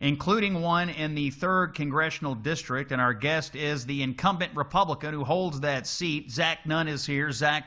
including one in the 3rd Congressional District. And our guest is the incumbent Republican who holds that seat. Zach Nunn is here. Zach,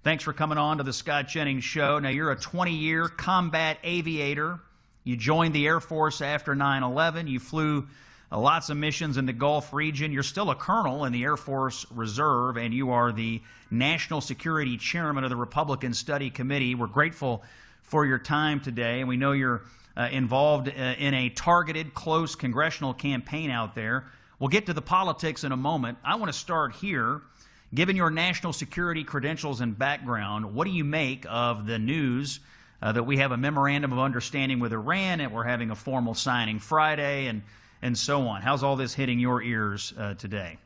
thanks for coming on to the Scott Jennings Show. Now, you're a 20-year combat aviator. You joined the Air Force after 9/11. You flew lots of missions in the Gulf region. You're still a colonel in the Air Force Reserve, and you are the National Security Chairman of the Republican Study Committee. We're grateful for your time today, and we know you're involved in a targeted, close congressional campaign out there. We'll get to the politics in a moment. I want to start here. Given your national security credentials and background, what do you make of the news that we have a memorandum of understanding with Iran, and we're having a formal signing Friday, and so on? How's all this hitting your ears today?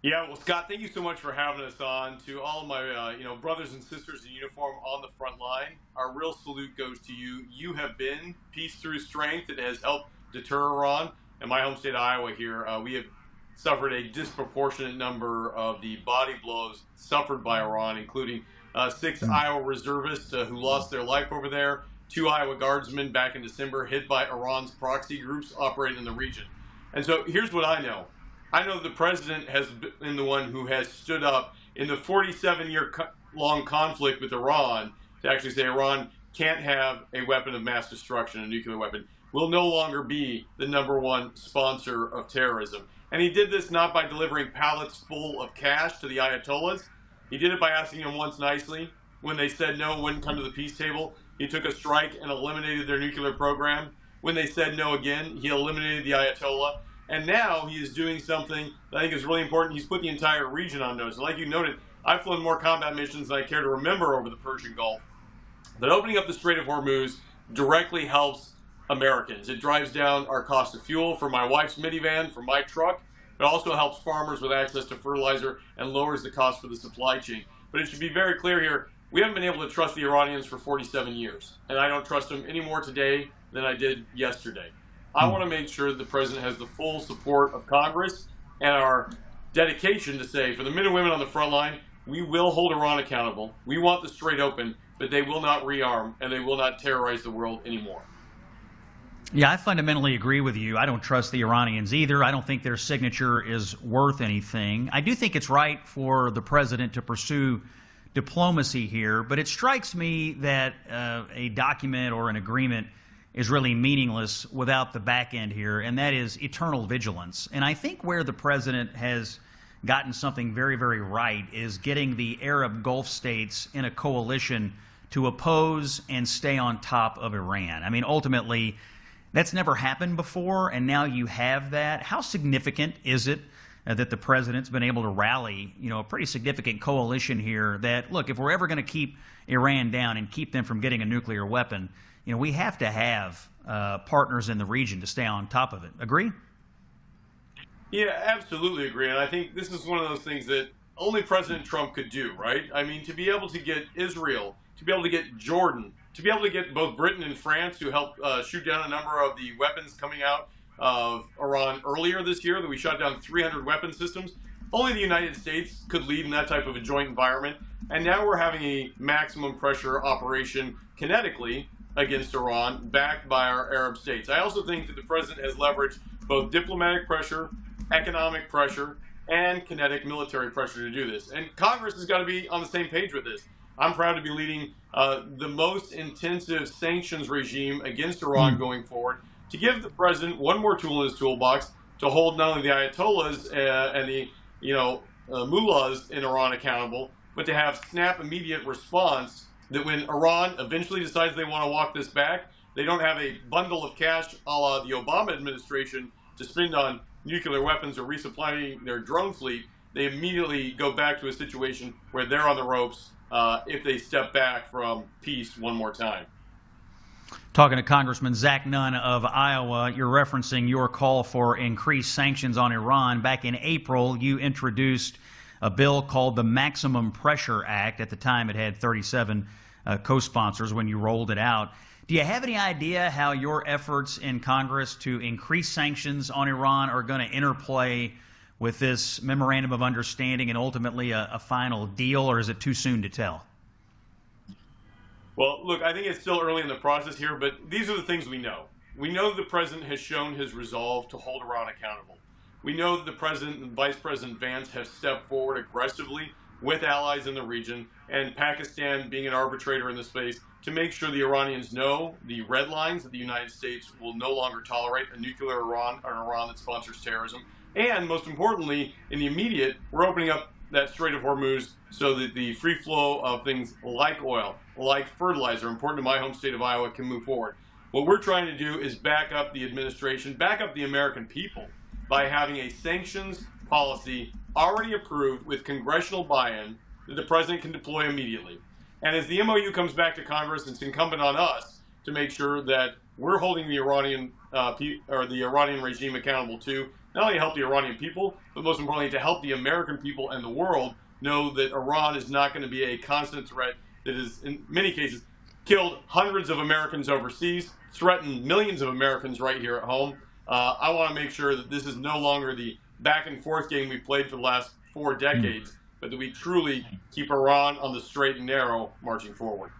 Yeah, well, Scott, thank you so much for having us on. To all of my brothers and sisters in uniform on the front line, our real salute goes to you. You have been peace through strength. It has helped deter Iran. In my home state of Iowa here, we have suffered a disproportionate number of the body blows suffered by Iran, including 6 Iowa reservists who lost their life over there, 2 Iowa guardsmen back in December hit by Iran's proxy groups operating in the region. And so here's what I know. I know the president has been the one who has stood up in the 47-year-long conflict with Iran to actually say Iran can't have a weapon of mass destruction, a nuclear weapon, will no longer be the #1 sponsor of terrorism. And he did this not by delivering pallets full of cash to the Ayatollahs. He did it by asking them once nicely. When they said no, wouldn't come to the peace table, he took a strike and eliminated their nuclear program. When they said no again, he eliminated the Ayatollah. And now he is doing something that I think is really important. He's put the entire region on notice. And like you noted, I've flown more combat missions than I care to remember over the Persian Gulf. But opening up the Strait of Hormuz directly helps Americans. It drives down our cost of fuel for my wife's minivan, for my truck. It also helps farmers with access to fertilizer and lowers the cost for the supply chain. But it should be very clear here, we haven't been able to trust the Iranians for 47 years. And I don't trust them any more today than I did yesterday. I want to make sure that the president has the full support of Congress and our dedication to say, for the men and women on the front line, we will hold Iran accountable. We want the strait open, but they will not rearm and they will not terrorize the world anymore. Yeah, I fundamentally agree with you. I don't trust the Iranians either. I don't think their signature is worth anything. I do think it's right for the president to pursue diplomacy here, but it strikes me that a document or an agreement is really meaningless without the back end here, and that is eternal vigilance. And I think where the president has gotten something very, very right is getting the Arab Gulf states in a coalition to oppose and stay on top of Iran. I mean, ultimately, that's never happened before, and now you have that. How significant is it that the president's been able to rally, a pretty significant coalition here that, look, if we're ever going to keep Iran down and keep them from getting a nuclear weapon, we have to have partners in the region to stay on top of it. Agree? Yeah, absolutely agree. And I think this is one of those things that only President Trump could do, right? I mean, to be able to get Israel, to be able to get Jordan, to be able to get both Britain and France to help shoot down a number of the weapons coming out of Iran earlier this year, that we shot down 300 weapon systems. Only the United States could lead in that type of a joint environment. And now we're having a maximum pressure operation kinetically against Iran, backed by our Arab states. I also think that the president has leveraged both diplomatic pressure, economic pressure, and kinetic military pressure to do this. And Congress has got to be on the same page with this. I'm proud to be leading the most intensive sanctions regime against Iran going forward, to give the president one more tool in his toolbox to hold not only the Ayatollahs and the mullahs in Iran accountable, but to have snap immediate response that when Iran eventually decides they want to walk this back, they don't have a bundle of cash a la the Obama administration to spend on nuclear weapons or resupplying their drone fleet. They immediately go back to a situation where they're on the ropes if they step back from peace one more time. Talking to Congressman Zach Nunn of Iowa, you're referencing your call for increased sanctions on Iran. Back in April, you introduced a bill called the Maximum Pressure Act. At the time, it had 37 co-sponsors when you rolled it out. Do you have any idea how your efforts in Congress to increase sanctions on Iran are going to interplay with this memorandum of understanding and ultimately a final deal, or is it too soon to tell? Well, look, I think it's still early in the process here, but these are the things we know. we know the president has shown his resolve to hold Iran accountable. We know that the president and Vice President Vance have stepped forward aggressively with allies in the region, and Pakistan being an arbitrator in the space, to make sure the Iranians know the red lines that the United States will no longer tolerate a nuclear Iran or an Iran that sponsors terrorism. And most importantly, in the immediate, we're opening up that Strait of Hormuz so that the free flow of things like oil, like fertilizer, important to my home state of Iowa, can move forward. What we're trying to do is back up the administration, back up the American people by having a sanctions policy already approved with congressional buy-in that the president can deploy immediately. And as the MOU comes back to Congress, it's incumbent on us to make sure that we're holding the Iranian the Iranian regime accountable to not only help the Iranian people, but most importantly to help the American people and the world know that Iran is not going to be a constant threat that has, in many cases, killed hundreds of Americans overseas, threatened millions of Americans right here at home. I want to make sure that this is no longer the back and forth game we played for the last 4 decades, but that we truly keep Iran on the straight and narrow marching forward.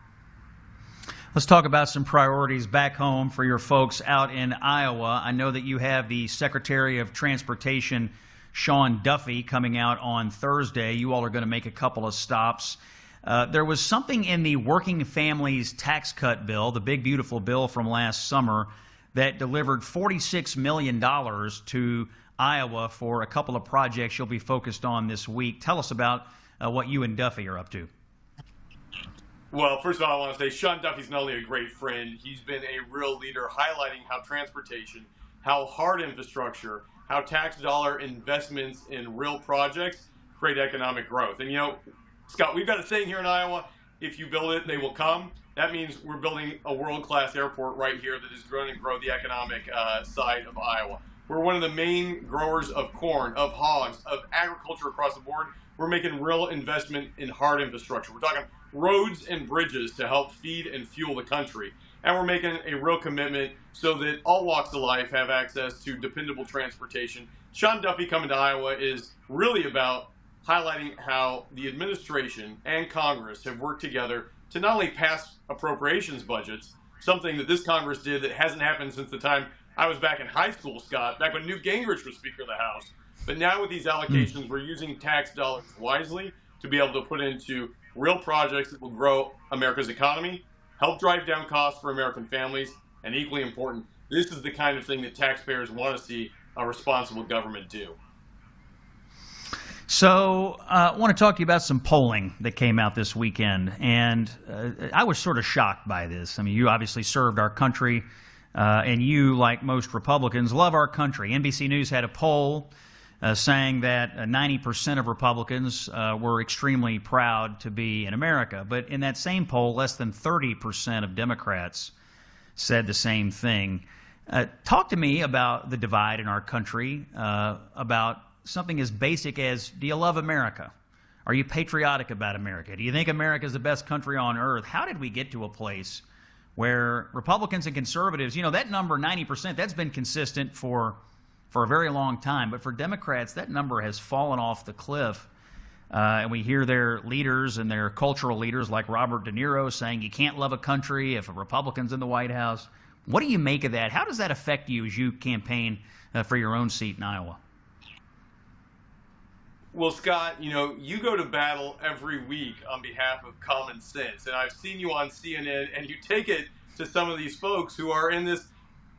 Let's talk about some priorities back home for your folks out in Iowa. I know that you have the Secretary of Transportation, Sean Duffy, coming out on Thursday. You all are going to make a couple of stops. There was something in the Working Families Tax Cut bill, the big, beautiful bill from last summer, that delivered $46 million to Iowa for a couple of projects you'll be focused on this week. Tell us about what you and Duffy are up to. Well, first of all, I want to say Sean Duffy's not only a great friend, he's been a real leader highlighting how transportation, how hard infrastructure, how tax dollar investments in real projects create economic growth. And, you know, Scott, we've got a saying here in Iowa, if you build it, they will come. That means we're building a world-class airport right here that is going to grow the economic side of Iowa. We're one of the main growers of corn, of hogs, of agriculture across the board. We're making real investment in hard infrastructure. We're talking roads and bridges to help feed and fuel the country. And we're making a real commitment so that all walks of life have access to dependable transportation. Sean Duffy coming to Iowa is really about highlighting how the administration and Congress have worked together to not only pass appropriations budgets, something that this Congress did that hasn't happened since the time I was back in high school, Scott, back when Newt Gingrich was Speaker of the House. But now with these allocations, we're using tax dollars wisely to be able to put into real projects that will grow America's economy, help drive down costs for American families, and equally important, this is the kind of thing that taxpayers want to see a responsible government do. So I want to talk to you about some polling that came out this weekend, and I was sort of shocked by this. I mean, you obviously served our country, and you, like most Republicans, love our country. NBC News had a poll saying that 90% of Republicans were extremely proud to be in America. But in that same poll, less than 30% of Democrats said the same thing. Talk to me about the divide in our country, about something as basic as, do you love America? Are you patriotic about America? Do you think America is the best country on earth? How did we get to a place where Republicans and conservatives, you know, that number 90%, that's been consistent for a very long time. But for Democrats, that number has fallen off the cliff. And we hear their leaders and their cultural leaders like Robert De Niro saying you can't love a country if a Republican's in the White House. What do you make of that? How does that affect you as you campaign for your own seat in Iowa? Well, Scott, you know, you go to battle every week on behalf of common sense. And I've seen you on CNN, and you take it to some of these folks who are in this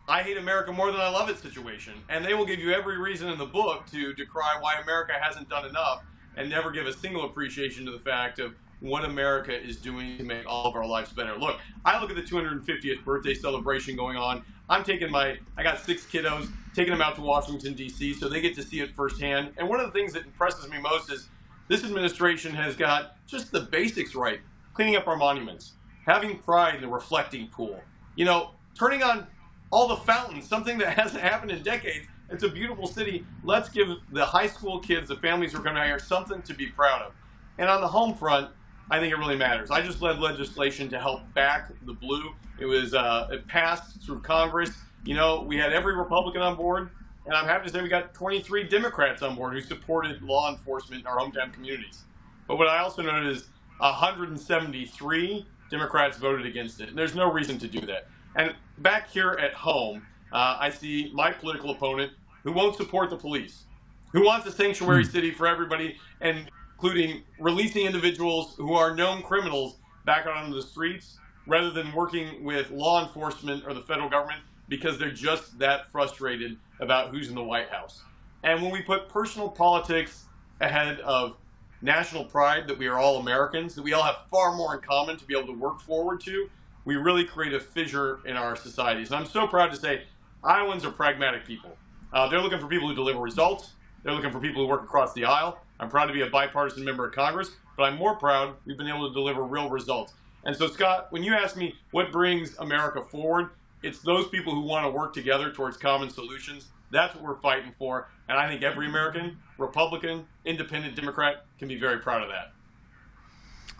I hate America more than I love it situation. And they will give you every reason in the book to decry why America hasn't done enough and never give a single appreciation to the fact of what America is doing to make all of our lives better. Look, I look at the 250th birthday celebration going on. I got 6 kiddos, taking them out to Washington, D.C., so they get to see it firsthand. And one of the things that impresses me most is this administration has got just the basics right. Cleaning up our monuments, having pride in the reflecting pool, you know, turning on all the fountains, something that hasn't happened in decades. It's a beautiful city. Let's give the high school kids, the families who are coming out here, something to be proud of. And on the home front, I think it really matters. I just led legislation to help back the blue. It passed through Congress. You know, we had every Republican on board, and I'm happy to say we got 23 Democrats on board who supported law enforcement in our hometown communities. But what I also noted is 173 Democrats voted against it. And there's no reason to do that. And back here at home, I see my political opponent who won't support the police, who wants a sanctuary city for everybody, and including releasing individuals who are known criminals back out onto the streets rather than working with law enforcement or the federal government because they're just that frustrated about who's in the White House. And when we put personal politics ahead of national pride, that we are all Americans, that we all have far more in common to be able to work forward to, we really create a fissure in our societies. And I'm so proud to say Iowans are pragmatic people. They're looking for people who deliver results. They're looking for people who work across the aisle. I'm proud to be a bipartisan member of Congress, but I'm more proud we've been able to deliver real results. And so, Scott, when you ask me what brings America forward, it's those people who want to work together towards common solutions. That's what we're fighting for. And I think every American, Republican, Independent, Democrat can be very proud of that.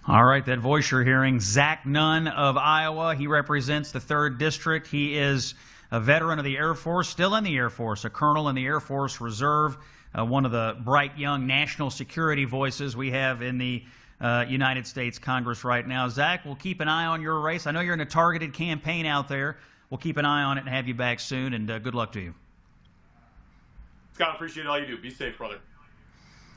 All right, that voice you're hearing, Zach Nunn of Iowa. He represents the 3rd District. He is a veteran of the Air Force, still in the Air Force, a colonel in the Air Force Reserve, one of the bright young national security voices we have in the United States Congress right now. Zach, we'll keep an eye on your race. I know you're in a targeted campaign out there. We'll keep an eye on it and have you back soon, and good luck to you. Scott, appreciate all you do. Be safe, brother.